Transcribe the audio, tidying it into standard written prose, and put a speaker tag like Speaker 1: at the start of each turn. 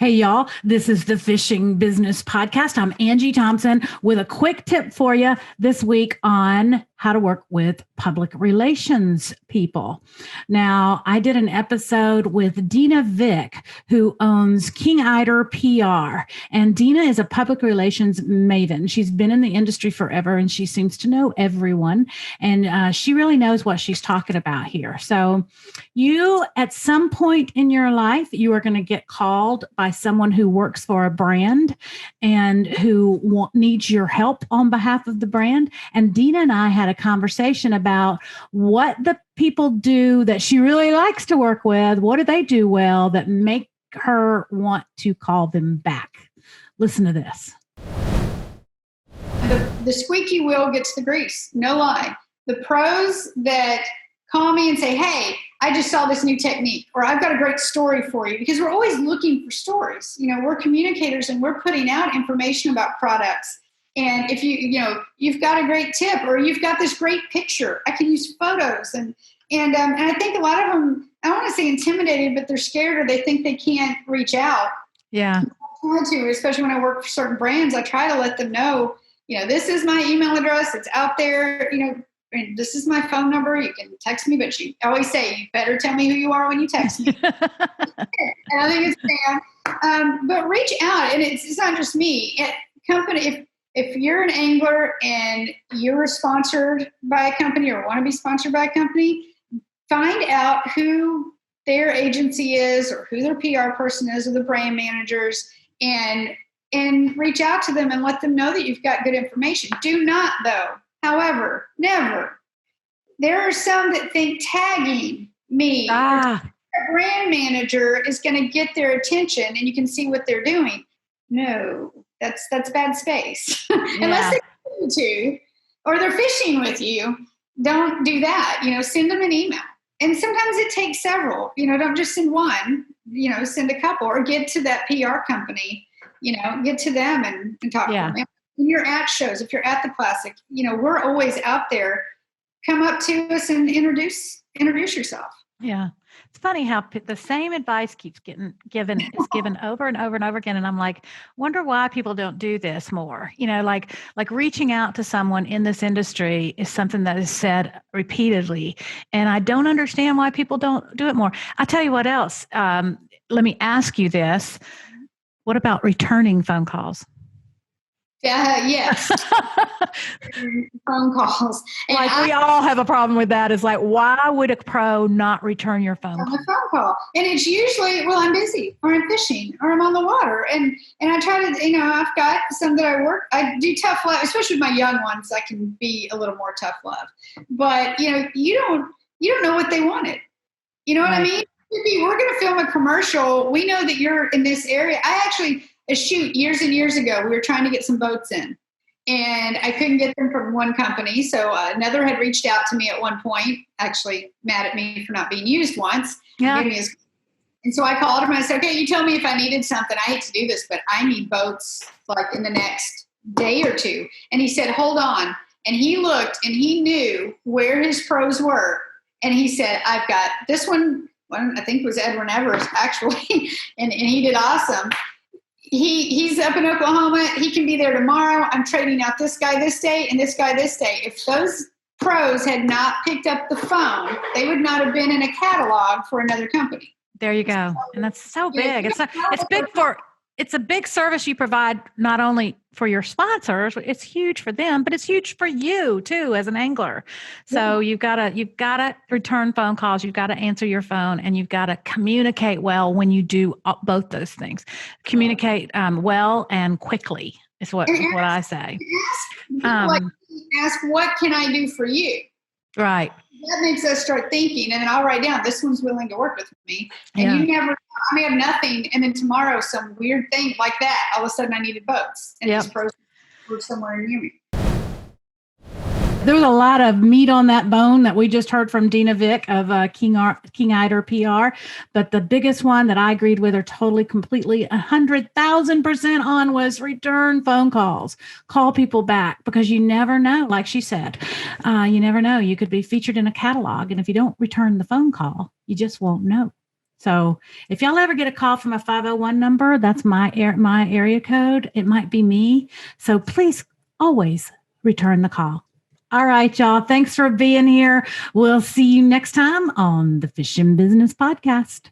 Speaker 1: Hey, y'all, this is the Fishing Business Podcast. I'm Angie Thompson with a quick tip for you this week on how to work with public relations people. Now, I did an episode with Dena Vick, who owns Eider PR. And Dena is a public relations maven. She's been in the industry forever, and she seems to know everyone. And she really knows what she's talking about here. So you, at some point in your life, you are going to get called by someone who works for a brand and who needs your help on behalf of the brand. And Dena and I had a conversation about what the people do that she really likes to work with. What do they do well that make her want to call them back? Listen to this.
Speaker 2: The squeaky wheel gets the grease. No lie. The pros that call me and say, hey, I just saw this new technique, or I've got a great story for you, because we're always looking for stories. You know, we're communicators and we're putting out information about products. And if you've got a great tip, or you've got this great picture, I can use photos. And I think a lot of them, I don't want to say intimidated, but they're scared, or they think they can't reach out.
Speaker 1: Yeah.
Speaker 2: I try to, especially when I work for certain brands, I try to let them know, this is my email address. It's out there, and this is my phone number. You can text me, but I always say, you better tell me who you are when you text me. And I think it's fair. But reach out, and it's not just me. If you're an angler and you're sponsored by a company or want to be sponsored by a company, find out who their agency is, or who their PR person is, or the brand managers, and reach out to them and let them know that you've got good information. Do not, though, however, never. There are some that think tagging me or a brand manager is going to get their attention and you can see what they're doing. No, that's bad space. Unless they're going to, or they're fishing with you, don't do that. Send them an email. And sometimes it takes several. Don't just send one. Send a couple, or get to that PR company. Get to them and talk to them. When you're at shows, if you're at the Classic, we're always out there. Come up to us and introduce yourself.
Speaker 1: Yeah. It's funny how the same advice keeps getting given over and over and over again. And I'm like, wonder why people don't do this more. Like reaching out to someone in this industry is something that is said repeatedly. And I don't understand why people don't do it more. I'll tell you what else. Let me ask you this. What about returning phone calls?
Speaker 2: Yes. Phone calls.
Speaker 1: And we all have a problem with that. It's like, why would a pro not return your phone call?
Speaker 2: A phone call. And it's usually, well, I'm busy, or I'm fishing, or I'm on the water. And I try to, I've got some that I do tough love, especially with my young ones. I can be a little more tough love. But, you don't know what they wanted. You know what I mean? We're going to film a commercial. We know that you're in this area. A shoot years and years ago, we were trying to get some boats in, and I couldn't get them from one company. So another had reached out to me at one point, actually mad at me for not being used once.
Speaker 1: Yeah.
Speaker 2: And so I called him and I said, okay, you tell me if I needed something. I hate to do this, but I need boats like in the next day or two. And he said, hold on. And he looked and he knew where his pros were. And he said, I've got this one I think it was Edwin Evers actually, and he did awesome. He's up in Oklahoma. He can be there tomorrow. I'm trading out this guy this day and this guy this day. If those pros had not picked up the phone, they would not have been in a catalog for another company.
Speaker 1: There you go. And that's so big. It's a big service you provide, not only for your sponsors, it's huge for them, but it's huge for you too as an angler. So you've got to return phone calls, you've got to answer your phone, and you've got to communicate well when you do both those things. Communicate well and quickly is what I say.
Speaker 2: Ask what can I do for you?
Speaker 1: Right.
Speaker 2: That makes us start thinking, and then I'll write down, this one's willing to work with me. And I may have nothing, and then tomorrow some weird thing like that, all of a sudden I needed boats, and these pros were somewhere near me.
Speaker 1: There was a lot of meat on that bone that we just heard from Dena Vick of Eider PR. But the biggest one that I agreed with her totally, completely, 100,000% on was return phone calls. Call people back, because you never know. Like she said, you never know. You could be featured in a catalog. And if you don't return the phone call, you just won't know. So if y'all ever get a call from a 501 number, that's my area code. It might be me. So please always return the call. All right, y'all. Thanks for being here. We'll see you next time on the Fishing Business Podcast.